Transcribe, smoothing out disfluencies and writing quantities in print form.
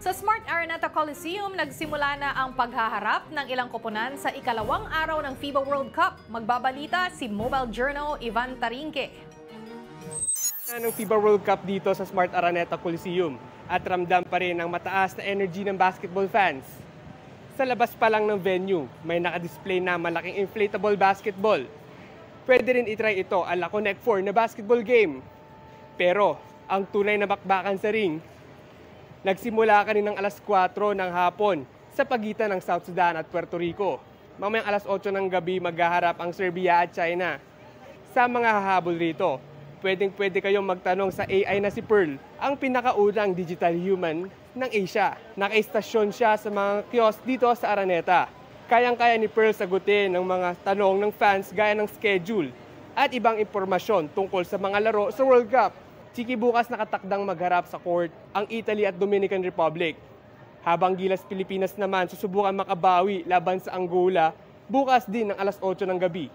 Sa Smart Araneta Coliseum, nagsimula na ang paghaharap ng ilang koponan sa ikalawang araw ng FIBA World Cup. Magbabalita si Mobile Journal Ivan Tarinque. Ng FIBA World Cup dito sa Smart Araneta Coliseum at ramdam pa rin ang mataas na energy ng basketball fans. Sa labas pa lang ng venue, may nakadisplay na malaking inflatable basketball. Pwede rin itry ito ala Connect 4 na basketball game. Pero ang tunay na bakbakan sa ring, nagsimula kaninang alas 4 ng hapon sa pagitan ng South Sudan at Puerto Rico. Mamayang alas 8 ng gabi maghaharap ang Serbia at China. Sa mga hahabol rito, pwede kayong magtanong sa AI na si Pearl, ang pinakaunang digital human ng Asia. Nakaistasyon siya sa mga kiosk dito sa Araneta. Kayang-kaya ni Pearl sagutin ng mga tanong ng fans gaya ng schedule at ibang impormasyon tungkol sa mga laro sa World Cup. Chiki, bukas nakatakdang magharap sa court ang Italy at Dominican Republic. Habang Gilas Pilipinas naman susubukang makabawi laban sa Angola bukas din ng alas 8 ng gabi.